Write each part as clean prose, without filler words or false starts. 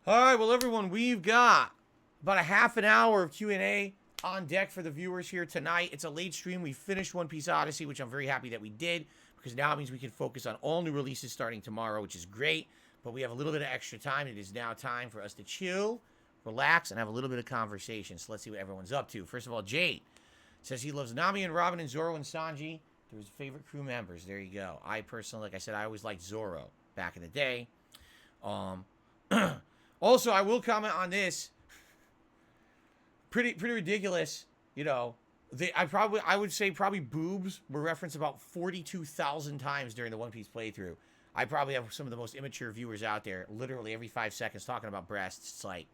All right, well, everyone, we've got about a half an hour of Q&A on deck for the viewers here tonight. It's a late stream. We finished One Piece Odyssey, which I'm very happy that we did, because now it means we can focus on all new releases starting tomorrow, which is great. But we have a little bit of extra time. It is now time for us to chill, relax, and have a little bit of conversation. So let's see what everyone's up to. First of all, Jade says he loves Nami and Robin and Zoro and Sanji. They're his favorite crew members. There you go. I personally, like I said, I always liked Zoro back in the day. Also, I will comment on this. Pretty ridiculous, you know. I would say probably boobs were referenced about 42,000 times during the One Piece playthrough. I probably have some of the most immature viewers out there, literally every 5 seconds talking about breasts. It's like,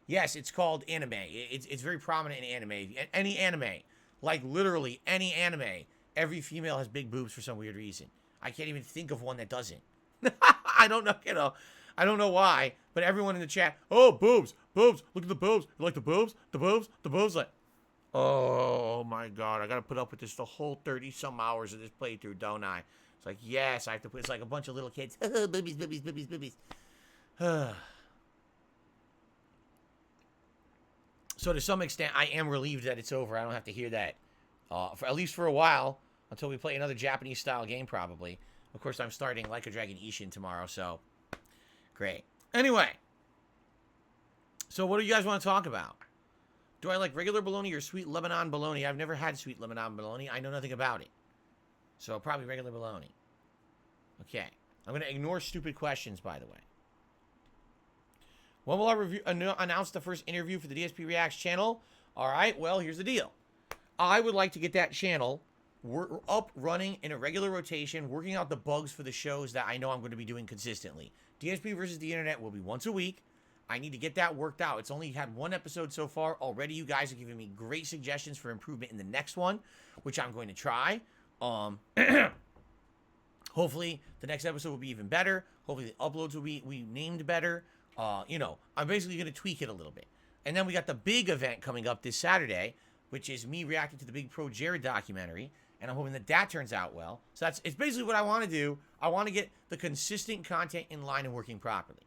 yes, it's called anime. It's very prominent in anime. Any anime, like literally any anime, every female has big boobs for some weird reason. I can't even think of one that doesn't. I don't know, you know. I don't know why, but everyone in the chat, oh, boobs, look at the boobs. You like the boobs? The boobs? Like, oh my God, I got to put up with this the whole 30-some hours of this playthrough, don't I? It's like, yes, I have to put, it's like a bunch of little kids, boobies. So to some extent, I am relieved that it's over. I don't have to hear that, at least for a while, until we play another Japanese-style game, probably. Of course, I'm starting Like a Dragon Ishin tomorrow, so great. Anyway, so what do you guys want to talk about? Do I like regular bologna or sweet Lebanon bologna? I've never had sweet Lebanon bologna. I know nothing about it. So probably regular bologna. Okay. I'm going to ignore stupid questions, by the way. When will I announce the first interview for the DSP Reacts channel? All right, well, here's the deal. I would like to get that channel up, running in a regular rotation, working out the bugs for the shows that I know I'm going to be doing consistently. DSP versus the Internet will be once a week. I need to get that worked out. It's only had 1 episode so far. Already you guys are giving me great suggestions for improvement in the next one, which I'm going to try. Hopefully the next episode will be even better. Hopefully the uploads will be named better. You know, I'm basically going to tweak it a little bit. And then we got the big event coming up this Saturday, which is me reacting to the big Pro Jared documentary. And I'm hoping that that turns out well. So it's basically what I want to do. I want to get the consistent content in line and working properly.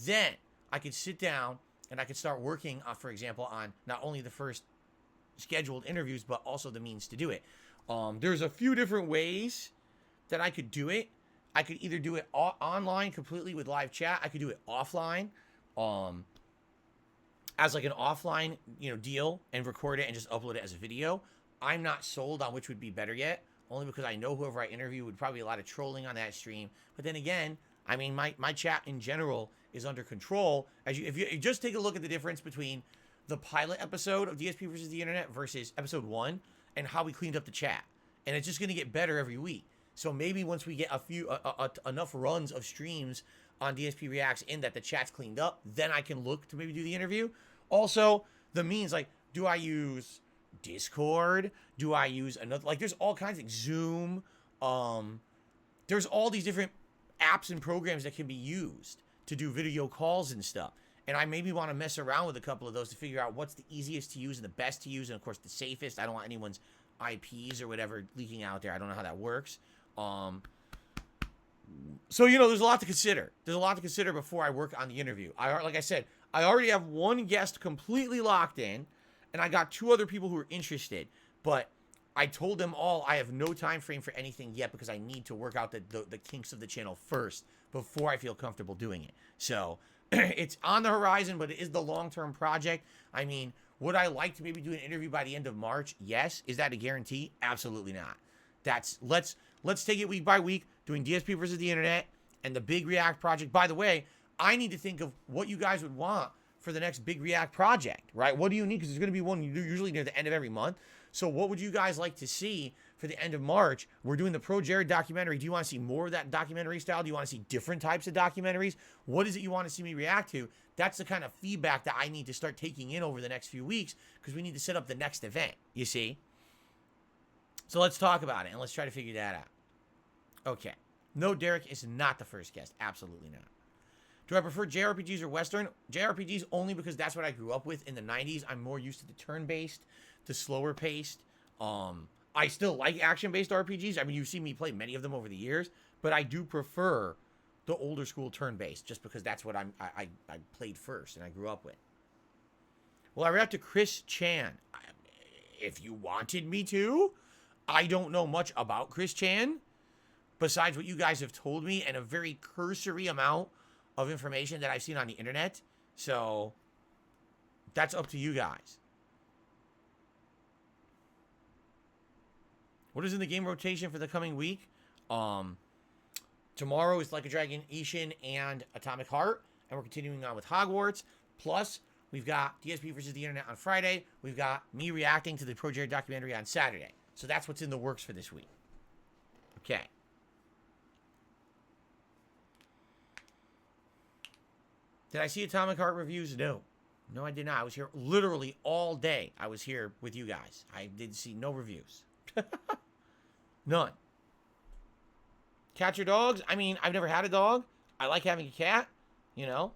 Then I could sit down and I could start working, for example, on not only the first scheduled interviews, but also the means to do it. There's a few different ways that I could do it. I could either do it online completely with live chat. I could do it offline, as like an offline, you know, deal, and record it and just upload it as a video. I'm not sold on which would be better yet, only because I know whoever I interview would probably be a lot of trolling on that stream. But then again, I mean, my chat in general is under control. If you just take a look at the difference between the pilot episode of DSP versus the Internet versus episode 1 and how we cleaned up the chat. And it's just going to get better every week. So maybe once we get enough runs of streams on DSP Reacts in that the chat's cleaned up, then I can look to maybe do the interview. Also, the means, like, do I use Discord? Do I use another, like, there's all kinds of Zoom. There's all these different apps and programs that can be used to do video calls and stuff. And I maybe want to mess around with a couple of those to figure out what's the easiest to use and the best to use, and of course the safest. I don't want anyone's IPs or whatever leaking out there. I don't know how that works. So, you know, there's a lot to consider. There's a lot to consider before I work on the interview. Like I said, I already have 1 guest completely locked in, and I got 2 other people who are interested. But I told them all I have no time frame for anything yet because I need to work out the kinks of the channel first before I feel comfortable doing it. So it's on the horizon, but it is the long-term project. I mean, would I like to maybe do an interview by the end of March? Yes. Is that a guarantee? Absolutely not. Let's take it week by week, doing DSP versus the Internet and the big React project. By the way, I need to think of what you guys would want for the next big React project, right? What do you need? Because there's going to be one usually near the end of every month. So what would you guys like to see for the end of March? We're doing the Pro Jared documentary. Do you want to see more of that documentary style? Do you want to see different types of documentaries? What is it you want to see me react to? That's the kind of feedback that I need to start taking in over the next few weeks, because we need to set up the next event, you see? So let's talk about it, and let's try to figure that out. Okay. No, Derek is not the first guest. Absolutely not. Do I prefer JRPGs or Western? JRPGs only because that's what I grew up with in the 90s. I'm more used to the turn-based, the slower-paced. I still like action-based RPGs. I mean, you've seen me play many of them over the years, but I do prefer the older school turn-based, just because that's what I played first and I grew up with. Well, I react to Chris Chan. If you wanted me to, I don't know much about Chris Chan, besides what you guys have told me and a very cursory amount of information that I've seen on the internet. So, that's up to you guys. What is in the game rotation for the coming week? Tomorrow is Like a Dragon, Ishin, and Atomic Heart. And we're continuing on with Hogwarts. Plus, we've got DSP versus the Internet on Friday. We've got me reacting to the Pro Jared documentary on Saturday. So that's what's in the works for this week. Okay. Did I see Atomic Heart reviews? No. No, I did not. I was here literally all day. I was here with you guys. I did see no reviews. None. Cats or dogs? I mean, I've never had a dog. I like having a cat, you know.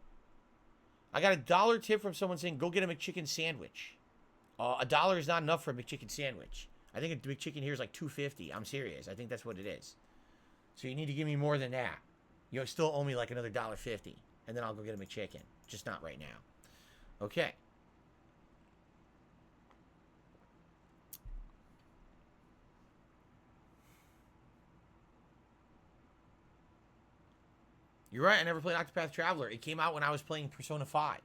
I got $1 tip from someone saying, go get a McChicken sandwich. $1 is not enough for a McChicken sandwich. I think a McChicken here is like $2.50. I'm serious. I think that's what it is. So you need to give me more than that. You still owe me like another $1.50. And then I'll go get a McChicken. Just not right now. Okay. You're right, I never played Octopath Traveler. It came out when I was playing Persona 5.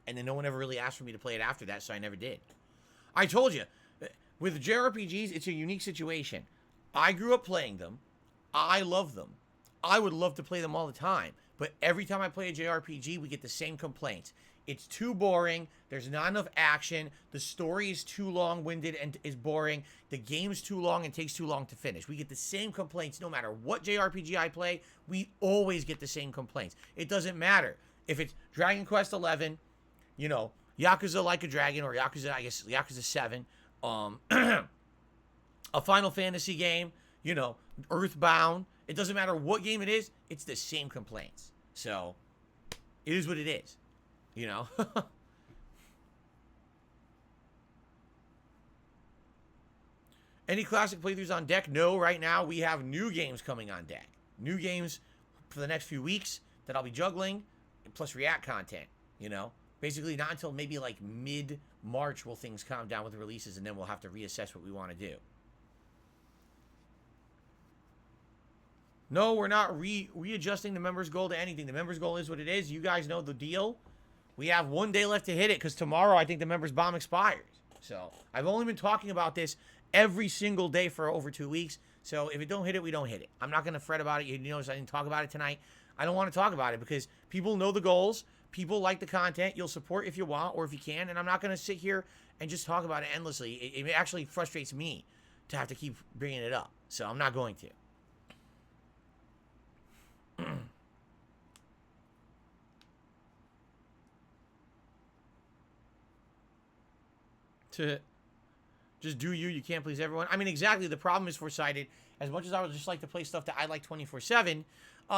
And then no one ever really asked for me to play it after that, so I never did. I told you, with JRPGs, it's a unique situation. I grew up playing them. I love them. I would love to play them all the time. But every time I play a JRPG, we get the same complaints. It's too boring. There's not enough action. The story is too long-winded and is boring. The game's too long and takes too long to finish. We get the same complaints no matter what JRPG I play. We always get the same complaints. It doesn't matter if it's Dragon Quest 11, you know, Yakuza Like a Dragon, or Yakuza, I guess, Yakuza 7, a Final Fantasy game, you know, Earthbound. It doesn't matter what game it is. It's the same complaints. So, it is what it is. You know? Any classic playthroughs on deck? No, right now we have new games coming on deck. New games for the next few weeks that I'll be juggling, plus React content, you know? Basically, not until maybe like mid-March will things calm down with the releases, and then we'll have to reassess what we want to do. No, we're not readjusting the members' goal to anything. The members' goal is what it is. You guys know the deal. We have 1 day left to hit it, because tomorrow I think the members' bomb expires. So I've only been talking about this every single day for over 2 weeks. So if it don't hit it, we don't hit it. I'm not going to fret about it. You notice I didn't talk about it tonight. I don't want to talk about it because people know the goals. People like the content. You'll support if you want or if you can. And I'm not going to sit here and just talk about it endlessly. It actually frustrates me to have to keep bringing it up. So I'm not going to. To just do you can't please everyone. I mean, exactly. The problem is foresighted. As much as I would just like to play stuff that I like 24/7,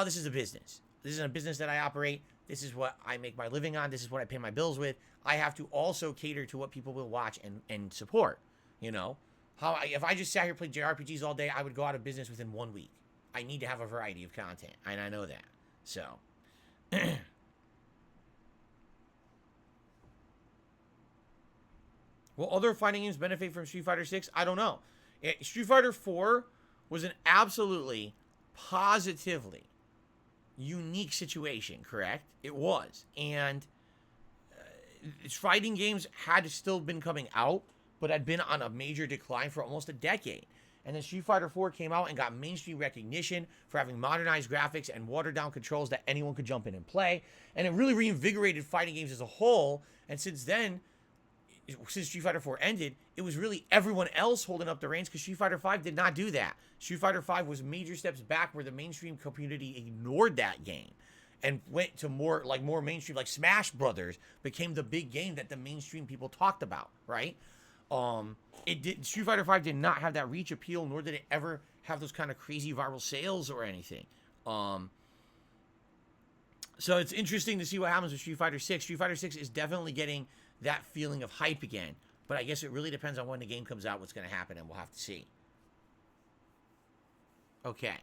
this is a business. This is a business that I operate. This is what I make my living on. This is what I pay my bills with. I have to also cater to what people will watch and support. You know, if I just sat here and played JRPGs all day, I would go out of business within 1 week. I need to have a variety of content, and I know that. So, will other fighting games benefit from Street Fighter 6? I don't know. Street Fighter 4 was an absolutely, positively unique situation, correct? It was. And fighting games had still been coming out, but had been on a major decline for almost a decade. And then Street Fighter 4 came out and got mainstream recognition for having modernized graphics and watered-down controls that anyone could jump in and play. And it really reinvigorated fighting games as a whole. And since then, since Street Fighter 4 ended, it was really everyone else holding up the reins, because Street Fighter 5 did not do that. Street Fighter 5 was major steps back where the mainstream community ignored that game and went to more mainstream, like Smash Brothers became the big game that the mainstream people talked about, right? Street Fighter 5 did not have that reach appeal, nor did it ever have those kind of crazy viral sales or anything. So it's interesting to see what happens with Street Fighter 6. Street Fighter 6 is definitely getting that feeling of hype again, but I guess it really depends on when the game comes out, what's going to happen, and we'll have to see. Okay.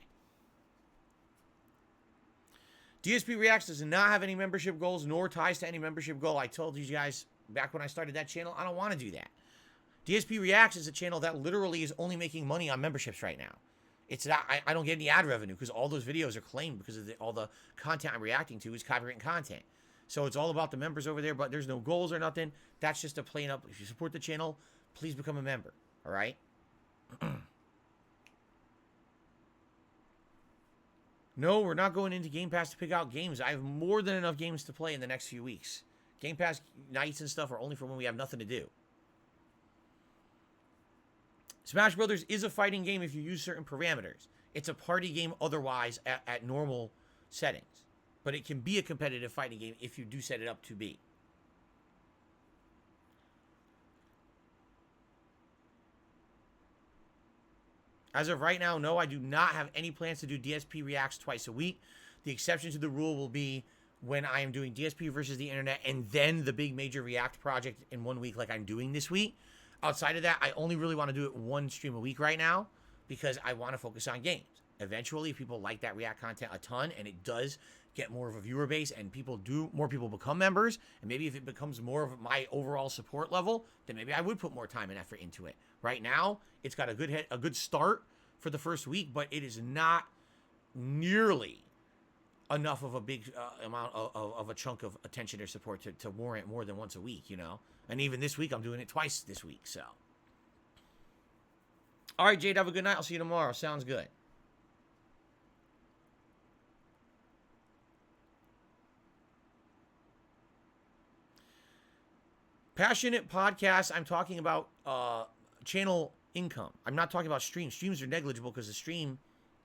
DSP Reacts does not have any membership goals nor ties to any membership goal. I told you guys back when I started that channel, I don't want to do that. DSP Reacts is a channel that literally is only making money on memberships right now. It's not, I don't get any ad revenue because all those videos are claimed because of all the content I'm reacting to is copywritten content. So it's all about the members over there, but there's no goals or nothing. That's just a plain up. If you support the channel, please become a member. All right? No, we're not going into Game Pass to pick out games. I have more than enough games to play in the next few weeks. Game Pass nights and stuff are only for when we have nothing to do. Smash Brothers is a fighting game if you use certain parameters. It's a party game otherwise at normal settings. But it can be a competitive fighting game if you do set it up to be. As of right now, no, I do not have any plans to do DSP Reacts twice a week. The exception to the rule will be when I am doing DSP versus the internet and then the big major React project in 1 week like I'm doing this week. Outside of that, I only really want to do it one stream a week right now because I want to focus on games. Eventually, if people like that React content a ton and it does get more of a viewer base and more people become members, and maybe if it becomes more of my overall support level, then maybe I would put more time and effort into it. Right now, it's got a good start for the first week, but it is not nearly enough of a big amount of a chunk of attention or support to warrant more than once a week, you know? And even this week, I'm doing it twice this week, so. All right, Jade, have a good night. I'll see you tomorrow. Sounds good. Passionate podcast, I'm talking about channel income. I'm not talking about streams. Streams are negligible because the stream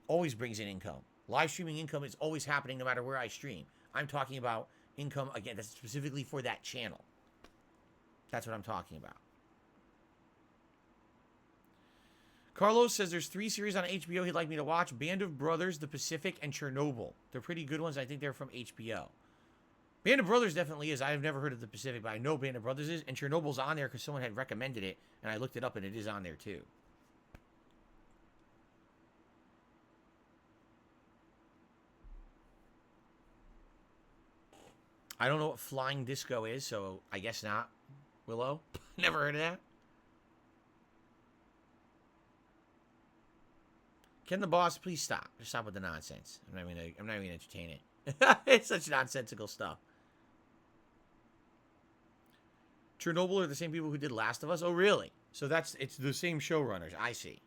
always brings in income. Live streaming income is always happening no matter where I stream. I'm talking about income, again, that's specifically for that channel. That's what I'm talking about. Carlos says there's 3 series on HBO he'd like me to watch. Band of Brothers, The Pacific, and Chernobyl. They're pretty good ones. I think they're from HBO. Band of Brothers definitely is. I've never heard of The Pacific, but I know Band of Brothers is. And Chernobyl's on there because someone had recommended it, and I looked it up, and it is on there too. I don't know what Flying Disco is, so I guess not. Willow? Never heard of that. Can the boss please stop? Just stop with the nonsense. I'm not even gonna entertain it. It's such nonsensical stuff. Chernobyl are the same people who did Last of Us? Oh, really? So it's the same showrunners. I see.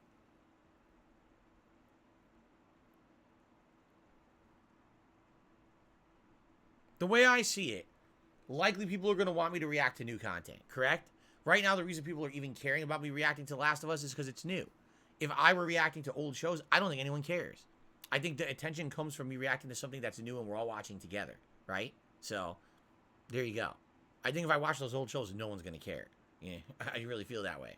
The way I see it, likely people are going to want me to react to new content, correct? Right now, the reason people are even caring about me reacting to Last of Us is because it's new. If I were reacting to old shows, I don't think anyone cares. I think the attention comes from me reacting to something that's new and we're all watching together, right? So, there you go. I think if I watch those old shows, no one's going to care. Yeah, I really feel that way.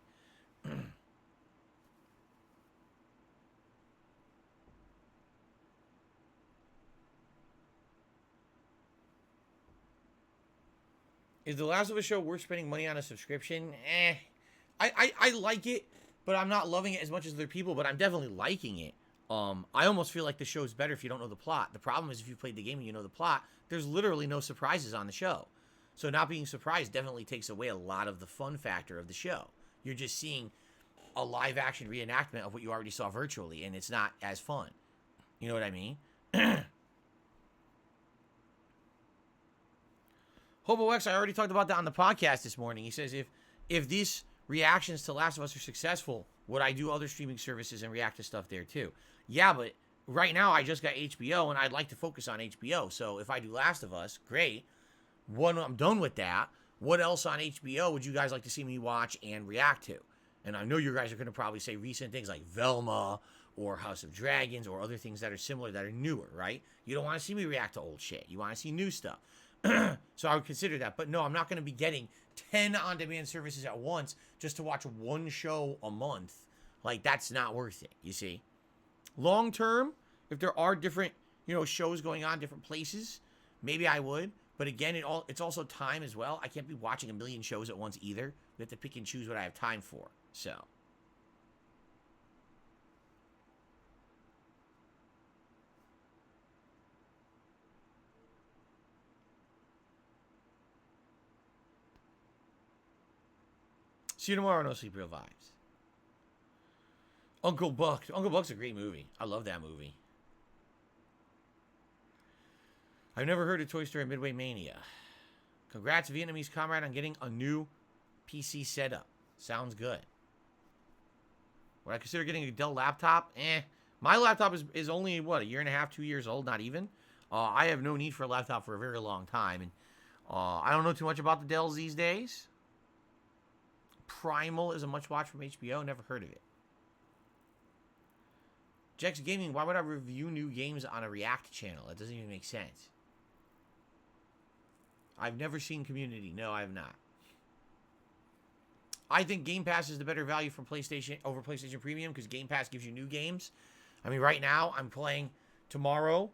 Is The Last of Us show worth spending money on a subscription? I like it, but I'm not loving it as much as other people, but I'm definitely liking it. I almost feel like the show's better if you don't know the plot. The problem is if you played the game and you know the plot, there's literally no surprises on the show. So not being surprised definitely takes away a lot of the fun factor of the show. You're just seeing a live action reenactment of what you already saw virtually, and it's not as fun. You know what I mean? Hobo X, I already talked about that on the podcast this morning. He says if these reactions to Last of Us are successful, would I do other streaming services and react to stuff there too? Yeah, but right now I just got HBO and I'd like to focus on HBO. So if I do Last of Us, great. When I'm done with that, what else on HBO would you guys like to see me watch and react to? And I know you guys are going to probably say recent things like Velma or House of Dragons or other things that are similar, that are newer, right? You don't want to see me react to old shit. You want to see new stuff. So I would consider that. But no, I'm not going to be getting 10 on-demand services at once just to watch one show a month. Like, that's not worth it, you see. Long term, if there are different, shows going on different places, maybe I would. But again, it's also time as well. I can't be watching a million shows at once either. We have to pick and choose what I have time for. So. See you tomorrow. No Sleep, Real Vibes. Uncle Buck. Uncle Buck's a great movie. I love that movie. I've never heard of Toy Story Midway Mania. Congrats, Vietnamese comrade, on getting a new PC setup. Sounds good. Would I consider getting a Dell laptop? My laptop is only, what, a year and a half, 2 years old, not even. I have no need for a laptop for a very long time. And I don't know too much about the Dells these days. Primal is a much watch from HBO. Never heard of it. Jex Gaming, why would I review new games on a React channel? That doesn't even make sense. I've never seen Community. No, I have not. I think Game Pass is the better value from PlayStation over PlayStation Premium because Game Pass gives you new games. I mean, right now, I'm playing tomorrow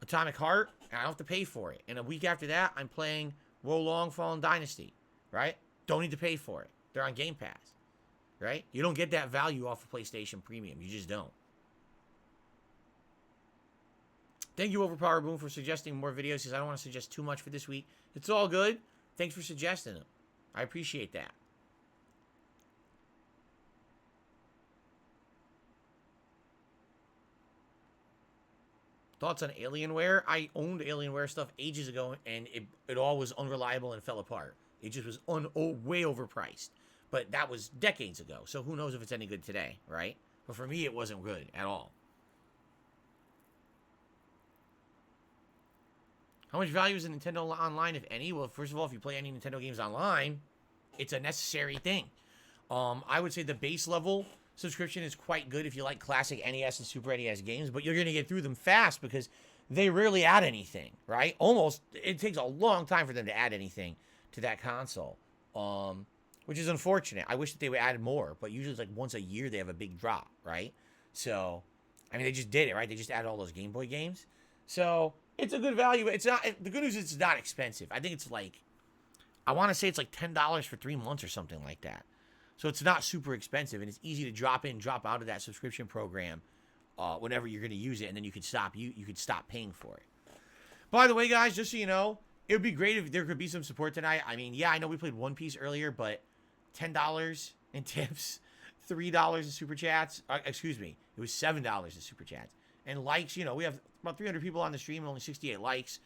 Atomic Heart, and I don't have to pay for it. And a week after that, I'm playing Wo Long Fallen Dynasty, right? Don't need to pay for it. They're on Game Pass, right? You don't get that value off of PlayStation Premium. You just don't. Thank you, Overpower Boom, for suggesting more videos. He says, I don't want to suggest too much for this week. It's all good. Thanks for suggesting them. I appreciate that. Thoughts on Alienware? I owned Alienware stuff ages ago, and it all was unreliable and fell apart. It just was way overpriced. But that was decades ago, so who knows if it's any good today, right? But for me, it wasn't good at all. How much value is a Nintendo Online, if any? Well, first of all, if you play any Nintendo games online, it's a necessary thing. I would say the base level subscription is quite good if you like classic NES and Super NES games, but you're going to get through them fast because they rarely add anything, right? Almost, it takes a long time for them to add anything to that console, which is unfortunate. I wish that they would add more, but usually it's like once a year they have a big drop, right? So, I mean, they just did it, right? They just added all those Game Boy games. So, it's a good value. It's not, the good news is it's not expensive. I think it's like, I want to say it's like $10 for 3 months or something like that. So it's not super expensive, and it's easy to drop in, drop out of that subscription program whenever you're going to use it, and then you could stop paying for it. By the way, guys, just so you know, it would be great if there could be some support tonight. I mean, yeah, I know we played One Piece earlier, but $10 in tips, $3 in super chats. Excuse me, it was $7 in super chats. And likes, you know, we have about 300 people on the stream and only 68 likes.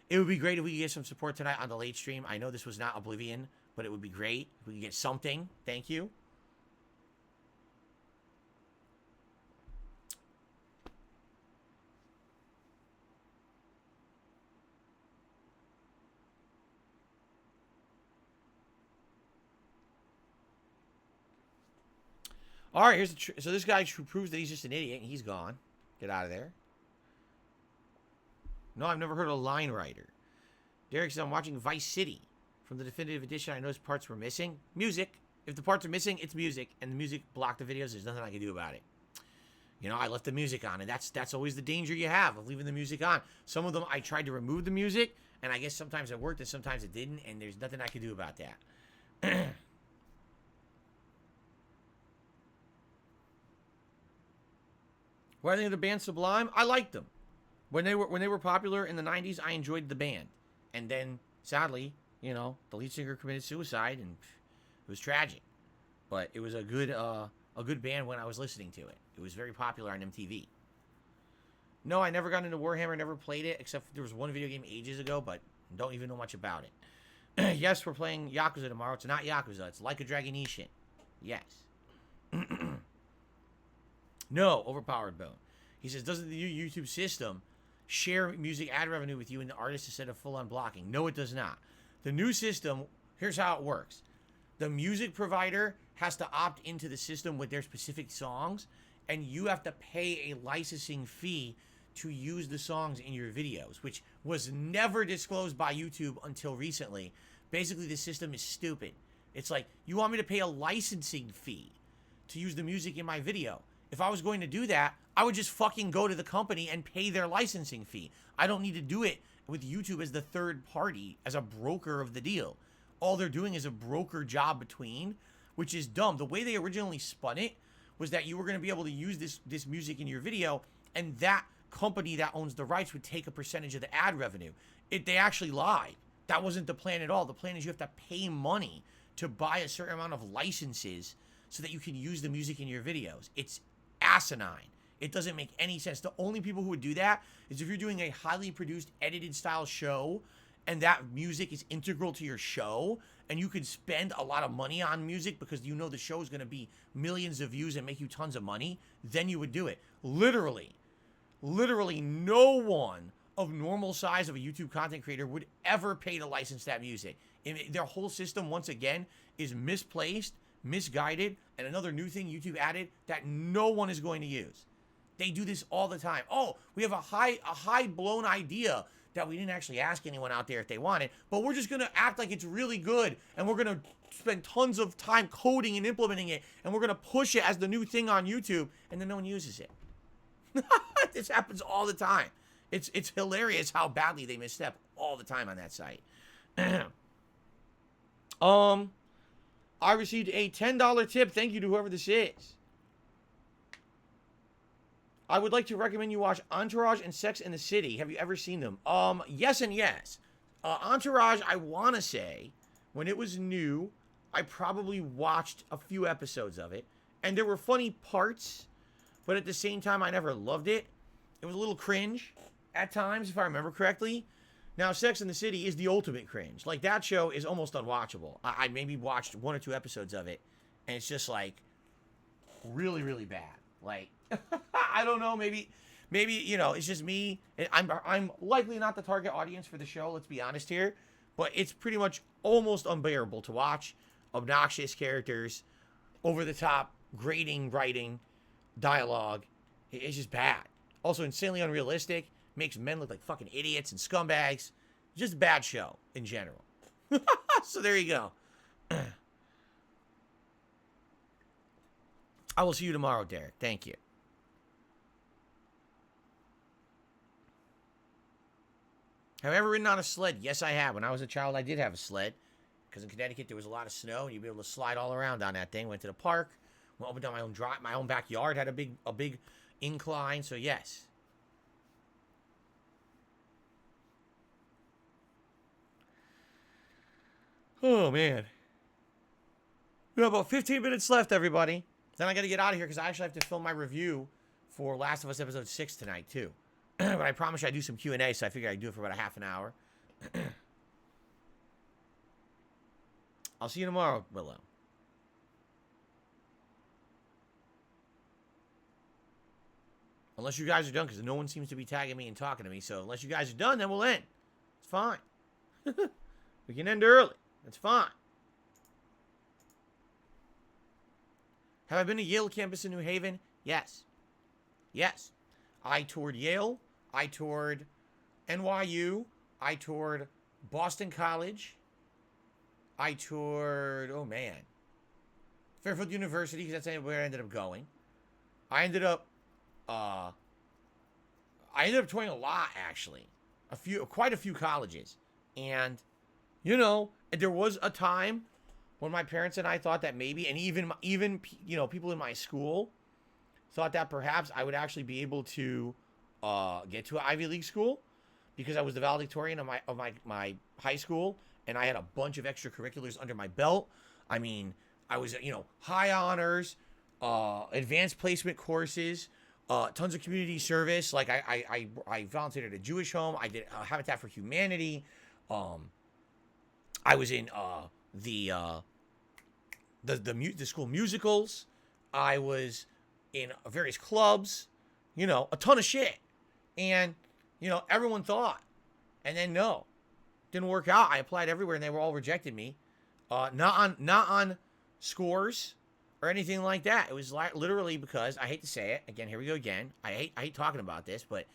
It would be great if we could get some support tonight on the late stream. I know this was not Oblivion, but it would be great if we could get something. Thank you. All right, here's the so this guy proves that he's just an idiot, and he's gone. Get out of there. No, I've never heard of Line Rider. Derek says, I'm watching Vice City. From the definitive edition, I noticed parts were missing. Music. If the parts are missing, it's music. And the music blocked the videos. There's nothing I can do about it. You know, I left the music on. And that's always the danger you have of leaving the music on. Some of them, I tried to remove the music. And I guess sometimes it worked and sometimes it didn't. And there's nothing I can do about that. What do I think of the band Sublime? I liked them. When they were popular in the 90s, I enjoyed the band. And then, sadly, you know, the lead singer committed suicide, and it was tragic. But it was a good band when I was listening to it. It was very popular on MTV. No, I never got into Warhammer, never played it, except there was one video game ages ago, but don't even know much about it. Yes, we're playing Yakuza tomorrow. It's not Yakuza. It's Like a Dragon Ishin. Yes. No, Overpowered Bone. He says, doesn't the new YouTube system share music ad revenue with you and the artist instead of full-on blocking? No, it does not. The new system, here's how it works. The music provider has to opt into the system with their specific songs, and you have to pay a licensing fee to use the songs in your videos, which was never disclosed by YouTube until recently. Basically, the system is stupid. It's like, you want me to pay a licensing fee to use the music in my video. If I was going to do that, I would just fucking go to the company and pay their licensing fee. I don't need to do it with YouTube as the third party, as a broker of the deal. All they're doing is a broker job between, which is dumb. The way they originally spun it was that you were going to be able to use this music in your video, and that company that owns the rights would take a percentage of the ad revenue. They actually lied. That wasn't the plan at all. The plan is you have to pay money to buy a certain amount of licenses so that you can use the music in your videos. It's asinine. It doesn't make any sense. The only people who would do that is if you're doing a highly produced, edited style show and that music is integral to your show and you could spend a lot of money on music because you know the show is going to be millions of views and make you tons of money, then you would do it. Literally no one of normal size of a YouTube content creator would ever pay to license that music. Their whole system, once again, is misplaced, misguided, and another new thing YouTube added that no one is going to use. They do this all the time. Oh, we have a high blown idea that we didn't actually ask anyone out there if they wanted, but we're just going to act like it's really good, and we're going to spend tons of time coding and implementing it, and we're going to push it as the new thing on YouTube, and then no one uses it. This happens all the time. It's hilarious how badly they misstep all the time on that site. I received a $10 tip. Thank you to whoever this is. I would like to recommend you watch Entourage and Sex in the City. Have you ever seen them? Yes and yes. Entourage, I want to say, when it was new, I probably watched a few episodes of it. And there were funny parts, but at the same time, I never loved it. It was a little cringe at times, if I remember correctly. Now, Sex in the City is the ultimate cringe. Like, that show is almost unwatchable. I maybe watched 1 or 2 episodes of it, and it's just, like, really, really bad. Like, I don't know, maybe, you know, it's just me. I'm likely not the target audience for the show, let's be honest here. But it's pretty much almost unbearable to watch. Obnoxious characters, over-the-top, grating writing, dialogue. It's just bad. Also insanely unrealistic. Makes men look like fucking idiots and scumbags. Just a bad show in general. So there you go. I will see you tomorrow, Derek. Thank you. Have I ever ridden on a sled? Yes, I have. When I was a child, I did have a sled. Because in Connecticut, there was a lot of snow, and you'd be able to slide all around on that thing. Went to the park. Went up and down my own drive. My own backyard had a big incline. So, yes. Oh, man. We have about 15 minutes left, everybody. Then I got to get out of here because I actually have to film my review for Last of Us Episode 6 tonight, too. But I promise you I do some Q&A, so I figure I'd do it for about a half an hour. I'll see you tomorrow, Willow. Unless you guys are done, because no one seems to be tagging me and talking to me. So unless you guys are done, then we'll end. It's fine. We can end early. That's fine. Have I been to Yale campus in New Haven? Yes. Yes. I toured Yale. I toured NYU. I toured Boston College. I toured, oh man, Fairfield University, because that's where I ended up going. I ended up touring a lot, actually. Quite a few colleges. And, you know, there was a time when my parents and I thought that maybe, and even you know, people in my school thought that perhaps I would actually be able to get to an Ivy League school because I was the valedictorian of my high school, and I had a bunch of extracurriculars under my belt. I mean, I was, you know, high honors, advanced placement courses, tons of community service. Like I volunteered at a Jewish home. I did Habitat for Humanity. I was in the school musicals. I was in various clubs. You know, a ton of shit. And, you know, everyone thought. And then no. Didn't work out. I applied everywhere and they were all rejected me. Not on scores or anything like that. It was literally because, I hate to say it, again, here we go again. I hate talking about this, but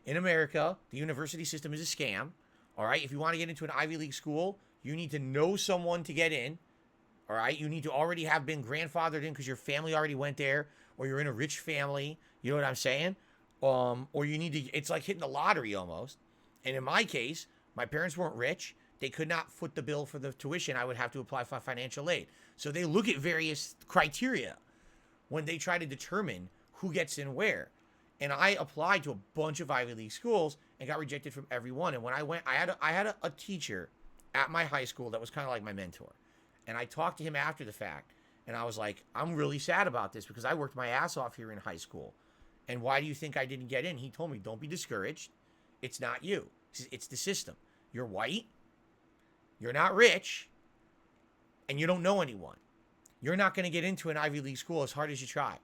in America, the university system is a scam. All right? If you want to get into an Ivy League school, you need to know someone to get in. All right? You need to already have been grandfathered in because your family already went there, or you're in a rich family. You know what I'm saying? Or you need to, it's like hitting the lottery almost. And in my case, my parents weren't rich. They could not foot the bill for the tuition. I would have to apply for financial aid. So they look at various criteria when they try to determine who gets in where. And I applied to a bunch of Ivy League schools and got rejected from every one. And when I went, I had a teacher at my high school that was kind of like my mentor. And I talked to him after the fact, and I was like, I'm really sad about this because I worked my ass off here in high school. And why do you think I didn't get in? He told me, don't be discouraged. It's not you. It's the system. You're white. You're not rich. And you don't know anyone. You're not going to get into an Ivy League school as hard as you try.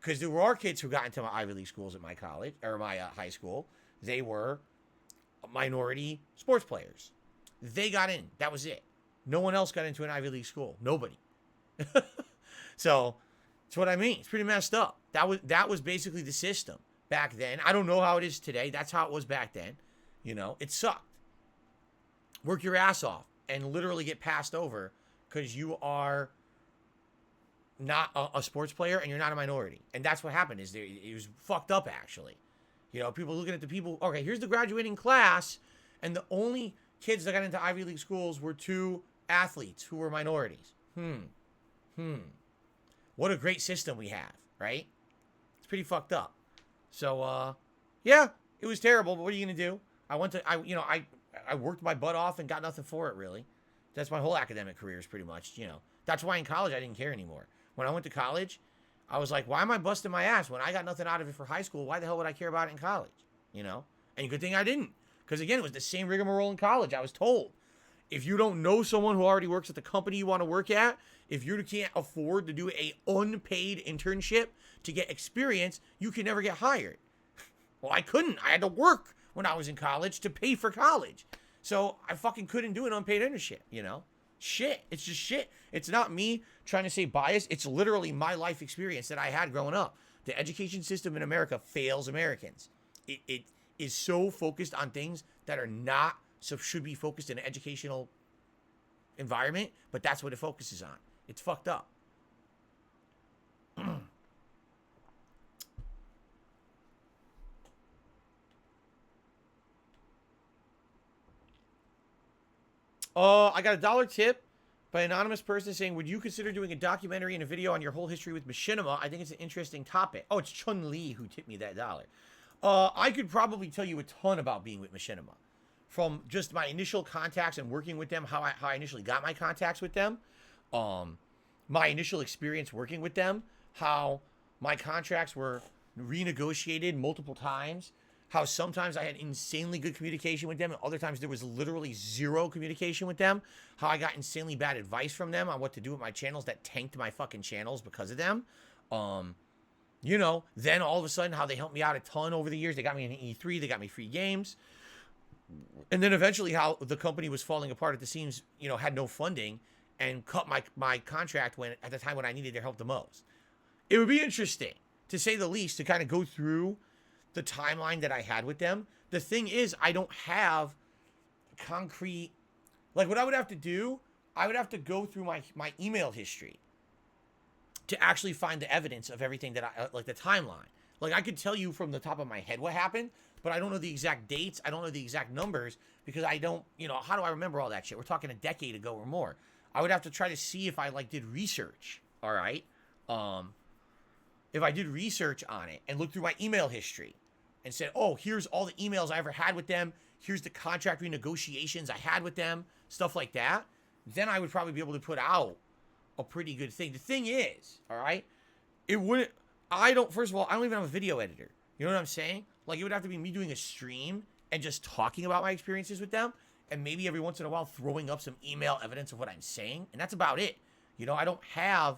Because there were kids who got into my Ivy League schools at my college, or my high school. They were minority sports players. They got in. That was it. No one else got into an Ivy League school. Nobody. So, that's what I mean. It's pretty messed up. That was basically the system back then. I don't know how it is today. That's how it was back then. You know, it sucked. Work your ass off and literally get passed over because you are not a sports player and you're not a minority. And that's what happened. It was fucked up, actually. You know, people looking at the people. Okay, here's the graduating class, and the only kids that got into Ivy League schools were 2 athletes who were minorities. What a great system we have, right? It's pretty fucked up. So, yeah, it was terrible. But what are you gonna do? I worked my butt off and got nothing for it, really. That's my whole academic career is pretty much, you know. That's why in college I didn't care anymore. When I went to college, I was like, why am I busting my ass? When I got nothing out of it for high school, why the hell would I care about it in college? You know? And good thing I didn't. Because, again, it was the same rigmarole in college. I was told, if you don't know someone who already works at the company you want to work at, if you can't afford to do a unpaid internship to get experience, you can never get hired. Well, I couldn't. I had to work when I was in college to pay for college. So I fucking couldn't do an unpaid internship, you know? Shit. It's just shit. It's not me trying to say bias. It's literally my life experience that I had growing up. The education system in America fails Americans. It is so focused on things that are not, so should be focused in an educational environment, but that's what it focuses on. It's fucked up. I got a $1 tip by an anonymous person saying, would you consider doing a documentary and a video on your whole history with Machinima? I think it's an interesting topic. Oh, it's Chun-Li who tipped me that $1. I could probably tell you a ton about being with Machinima. From just my initial contacts and working with them, how I initially got my contacts with them, my initial experience working with them, how my contracts were renegotiated multiple times, how sometimes I had insanely good communication with them, and other times there was literally zero communication with them, how I got insanely bad advice from them on what to do with my channels that tanked my fucking channels because of them. You know, then all of a sudden how they helped me out a ton over the years. They got me an E3, they got me free games. And then eventually how the company was falling apart at the seams, you know, had no funding and cut my contract when at the time when I needed their help the most. It would be interesting, to say the least, to kind of go through the timeline that I had with them. The thing is, I don't have concrete, like what I would have to do, I would have to go through my email history to actually find the evidence of everything that I, like the timeline. Like I could tell you from the top of my head what happened, but I don't know the exact dates. I don't know the exact numbers because I don't, you know, how do I remember all that shit? We're talking a decade ago or more. I would have to try to see if I like did research. All right. If I did research on it and looked through my email history and said, oh, here's all the emails I ever had with them. Here's the contract renegotiations I had with them, stuff like that. Then I would probably be able to put out a pretty good thing. The thing is, all right, it wouldn't, first of all, I don't even have a video editor. You know what I'm saying? Like, it would have to be me doing a stream and just talking about my experiences with them, and maybe every once in a while throwing up some email evidence of what I'm saying, and that's about it. You know, I don't have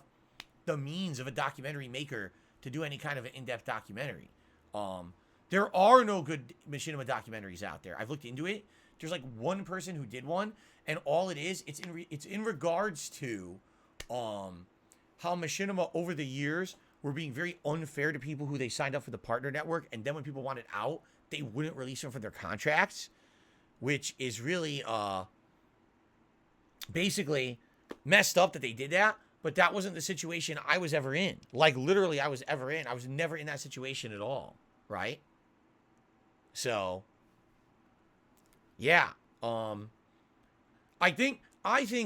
the means of a documentary maker to do any kind of an in-depth documentary. There are no good Machinima documentaries out there. I've looked into it. There's like one person who did one, and all it is, it's in regards to how Machinima over the years were being very unfair to people who they signed up for the partner network, and then when people wanted out, they wouldn't release them from their contracts, which is really basically messed up that they did that. But that wasn't the situation I was ever in. Like, literally, I was ever in. I was never in that situation at all, right? So, yeah. I think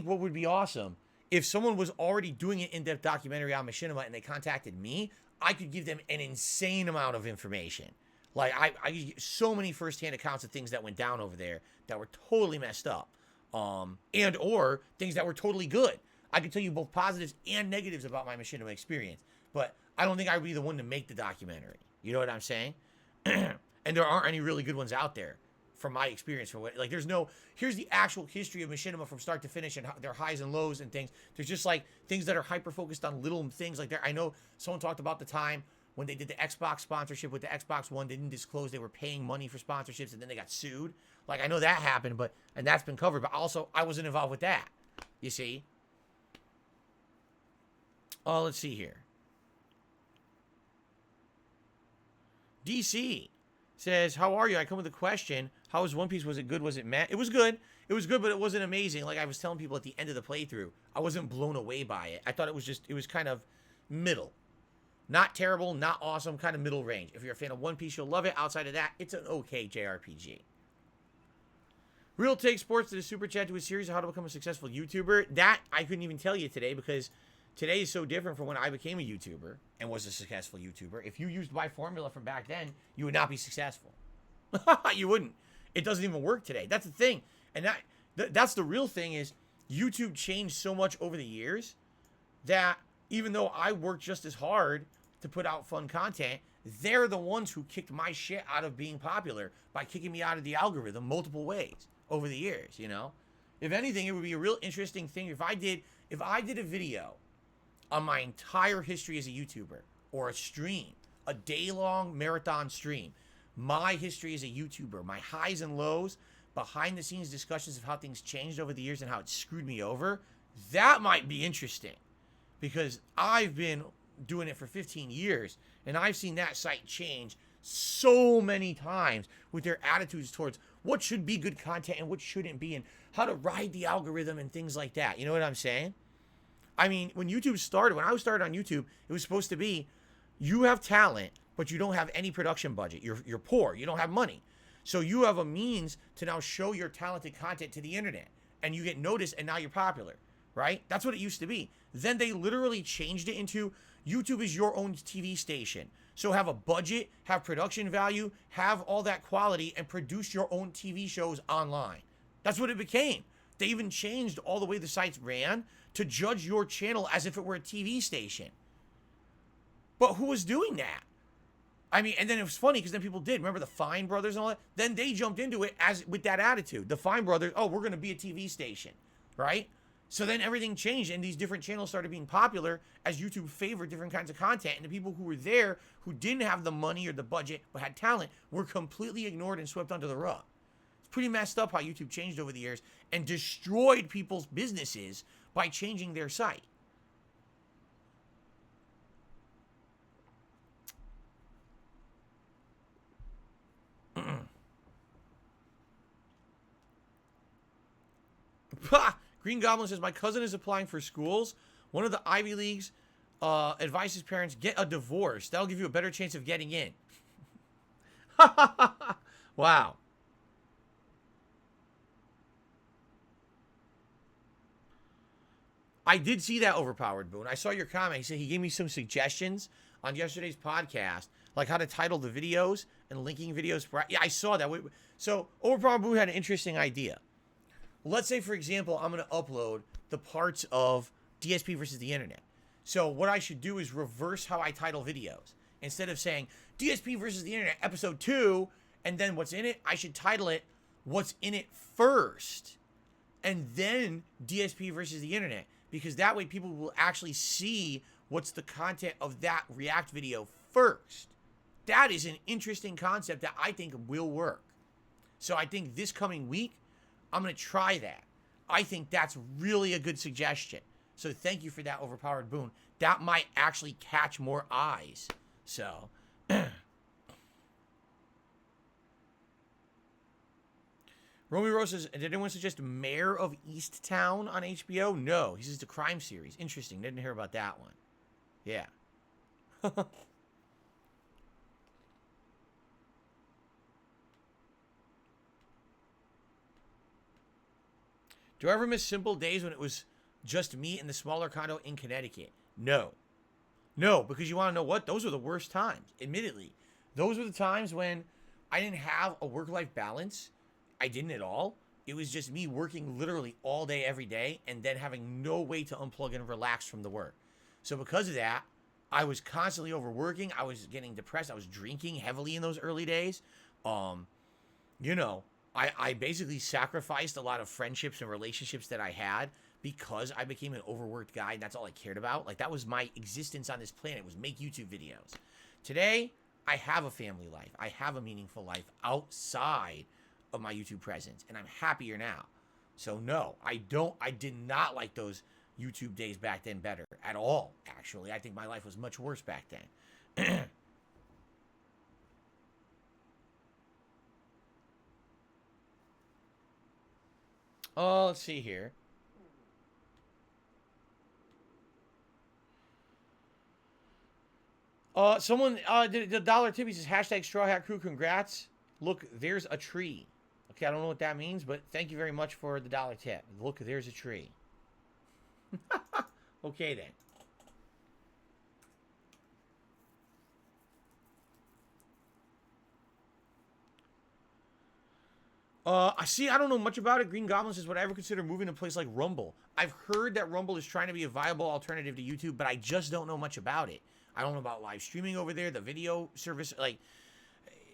what would be awesome, if someone was already doing an in-depth documentary on Machinima and they contacted me, I could give them an insane amount of information. Like, I get so many first-hand accounts of things that went down over there that were totally messed up. And or things that were totally good. I can tell you both positives and negatives about my Machinima experience, but I don't think I would be the one to make the documentary. You know what I'm saying? And there aren't any really good ones out there from my experience. There's no, here's the actual history of Machinima from start to finish and their highs and lows and things. There's just like things that are hyper focused on little things like that. I know someone talked about the time when they did the Xbox sponsorship with the Xbox One. They didn't disclose they were paying money for sponsorships, and then they got sued. Like, I know that happened, and that's been covered, but also I wasn't involved with that. You see? Oh, let's see here. DC says, how are you? I come with a question. How was One Piece? Was it good? Was it meh? It was good. It was good, but it wasn't amazing. Like I was telling people at the end of the playthrough, I wasn't blown away by it. I thought it was kind of middle. Not terrible, not awesome, kind of middle range. If you're a fan of One Piece, you'll love it. Outside of that, it's an okay JRPG. Real Take Sports did a super chat to a series of how to become a successful YouTuber. That I couldn't even tell you today because today is so different from when I became a YouTuber and was a successful YouTuber. If you used my formula from back then, you would not be successful. You wouldn't. It doesn't even work today. That's the thing. And that's the real thing is YouTube changed so much over the years that even though I worked just as hard to put out fun content, they're the ones who kicked my shit out of being popular by kicking me out of the algorithm multiple ways over the years, you know? If anything, it would be a real interesting thing if I did a video on my entire history as a YouTuber, or a stream, a day-long marathon stream, my history as a YouTuber, my highs and lows, behind-the-scenes discussions of how things changed over the years and how it screwed me over, that might be interesting. Because I've been doing it for 15 years, and I've seen that site change so many times with their attitudes towards what should be good content and what shouldn't be, and how to ride the algorithm and things like that. You know what I'm saying? I mean, when YouTube started, when I was started on YouTube, it was supposed to be, you have talent, but you don't have any production budget. You're poor. You don't have money. So you have a means to now show your talented content to the internet, and you get noticed, and now you're popular, right? That's what it used to be. Then they literally changed it into YouTube is your own TV station. So have a budget, have production value, have all that quality, and produce your own TV shows online. That's what it became. They even changed all the way the sites ran to judge your channel as if it were a TV station. But who was doing that? I mean, and then it was funny because then people did. Remember the Fine Brothers and all that? Then they jumped into it as with that attitude. The Fine Brothers, oh, we're going to be a TV station, right? So then everything changed and these different channels started being popular as YouTube favored different kinds of content. And the people who were there who didn't have the money or the budget but had talent were completely ignored and swept under the rug. It's pretty messed up how YouTube changed over the years and destroyed people's businesses by changing their site. Green Goblin says, my cousin is applying for schools. One of the Ivy Leagues advises parents, get a divorce. That'll give you a better chance of getting in. Wow. I did see that, Overpowered Boone. I saw your comment. He said he gave me some suggestions on yesterday's podcast, like how to title the videos and linking videos. Yeah, I saw that. So Overpowered Boone had an interesting idea. Let's say, for example, I'm going to upload the parts of DSP versus the internet. So what I should do is reverse how I title videos. Instead of saying DSP versus the internet episode 2 and then what's in it, I should title it what's in it first and then DSP versus the internet. Because that way people will actually see what's the content of that React video first. That is an interesting concept that I think will work. So I think this coming week, I'm going to try that. I think that's really a good suggestion. So thank you for that, Overpowered Boone. That might actually catch more eyes. So. Romy Rose says, did anyone suggest Mayor of Easttown on HBO? No. He says the crime series. Interesting. Didn't hear about that one. Yeah. Do I ever miss simple days when it was just me in the smaller condo in Connecticut? No. No, because you want to know what? Those were the worst times, admittedly. Those were the times when I didn't have a work-life balance. I didn't at all. It was just me working literally all day, every day, and then having no way to unplug and relax from the work. So because of that, I was constantly overworking. I was getting depressed. I was drinking heavily in those early days. Um, you know, I basically sacrificed a lot of friendships and relationships that I had because I became an overworked guy, and that's all I cared about. Like, that was my existence on this planet, was make YouTube videos. Today, I have a family life. I have a meaningful life outside of my YouTube presence, and I'm happier now. So no, I did not like those YouTube days back then better at all, actually. I think my life was much worse back then. Oh, let's see here. Someone, the Dollar Tippy says, hashtag Straw Hat Crew, congrats. Look, there's a tree. Okay, I don't know what that means, but thank you very much for the dollar tip. Look, there's a tree. Okay, then. I don't know much about it. Green Goblin says, would I ever consider moving to a place like Rumble? I've heard that Rumble is trying to be a viable alternative to YouTube, but I just don't know much about it. I don't know about live streaming over there, the video service. Like,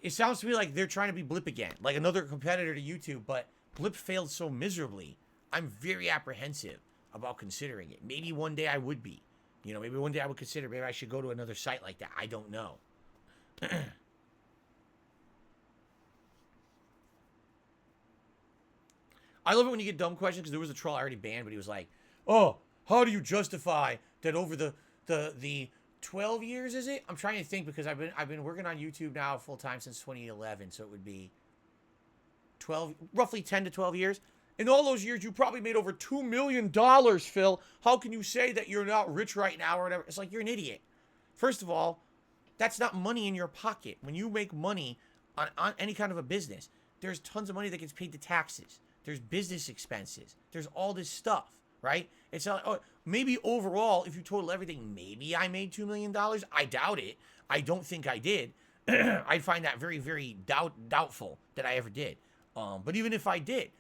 it sounds to me like they're trying to be Blip again, like another competitor to YouTube, but Blip failed so miserably. I'm very apprehensive about considering it. Maybe one day I would be. You know, maybe one day I would consider, maybe I should go to another site like that. I don't know. I love it when you get dumb questions, because there was a troll I already banned, but he was like, "Oh, how do you justify that over the 12 years, is it?" I'm trying to think, because I've been working on YouTube now full time since 2011, so it would be 12, roughly 10 to 12 years. In all those years, you probably made over $2 million, Phil. How can you say that you're not rich right now or whatever? It's like, you're an idiot. First of all, that's not money in your pocket. When you make money on any kind of a business, there's tons of money that gets paid to taxes. There's business expenses. There's all this stuff, right? It's not, oh, maybe overall, if you total everything, maybe I made $2 million. I doubt it. I don't think I did. I find that very, very doubtful that I ever did. But even if I did,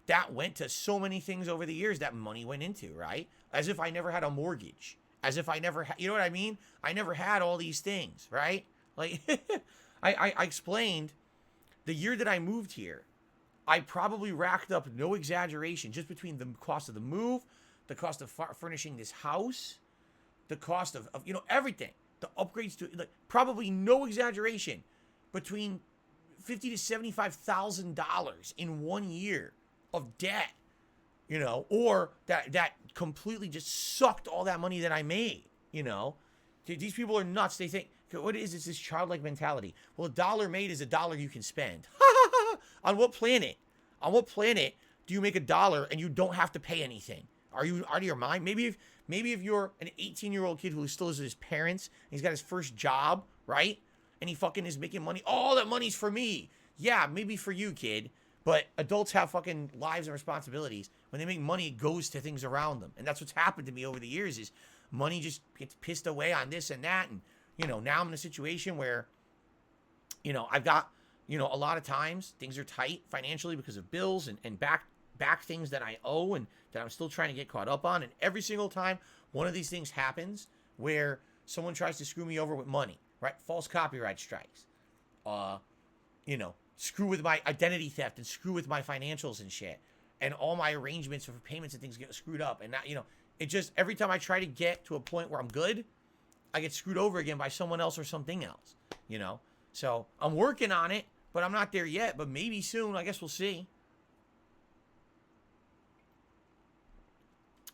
that went to so many things over the years that money went into, right? As if I never had a mortgage. As if I never had, you know what I mean? I never had all these things, right? Like, I explained the year that I moved here, I probably racked up, no exaggeration, just between the cost of the move, the cost of furnishing this house, the cost of you know, everything, the upgrades to, like, probably no exaggeration, between $50,000 to $75,000 in 1 year of debt, you know, or that completely just sucked all that money that I made, you know. These people are nuts. They think, what is this childlike mentality? Well, a dollar made is a dollar you can spend. On what planet? On what planet do you make a dollar and you don't have to pay anything? Are you out of your mind? Maybe if you're an 18-year-old kid who still lives with his parents, and he's got his first job, right? And he fucking is making money. All that money's for me. Yeah, maybe for you, kid. But adults have fucking lives and responsibilities. When they make money, it goes to things around them. And that's what's happened to me over the years, is money just gets pissed away on this and that. And, you know, now I'm in a situation where, you know, I've got, you know, a lot of times things are tight financially because of bills and back things that I owe and that I'm still trying to get caught up on. And every single time one of these things happens where someone tries to screw me over with money, right? False copyright strikes, you know, screw with my identity theft and screw with my financials and shit. And all my arrangements for payments and things get screwed up. And that, you know, it just, every time I try to get to a point where I'm good, I get screwed over again by someone else or something else, you know? So I'm working on it, but I'm not there yet. But maybe soon. I guess we'll see.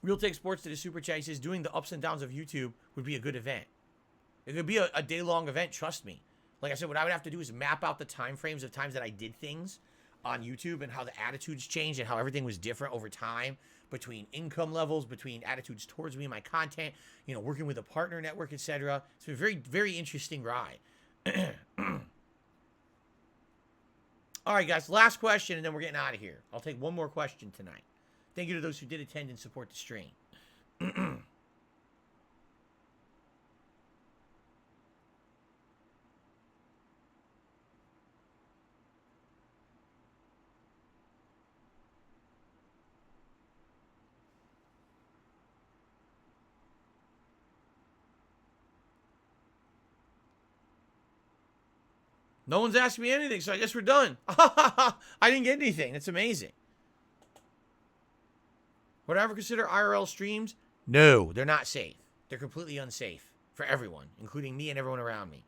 Real Take Sports to the Super Chat says, doing the ups and downs of YouTube would be a good event. It could be a day-long event, trust me. Like I said, what I would have to do is map out the time frames of times that I did things on YouTube and how the attitudes changed and how everything was different over time, between income levels, between attitudes towards me and my content, you know, working with a partner network, etc. It's been a very, very interesting ride. All right, guys, last question, and then we're getting out of here. I'll take one more question tonight. Thank you to those who did attend and support the stream. No one's asking me anything, so I guess we're done. I didn't get anything. That's amazing. Would I ever consider IRL streams? No, they're not safe. They're completely unsafe for everyone, including me and everyone around me.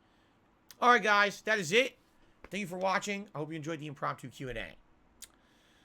All right, guys, that is it. Thank you for watching. I hope you enjoyed the impromptu Q&A.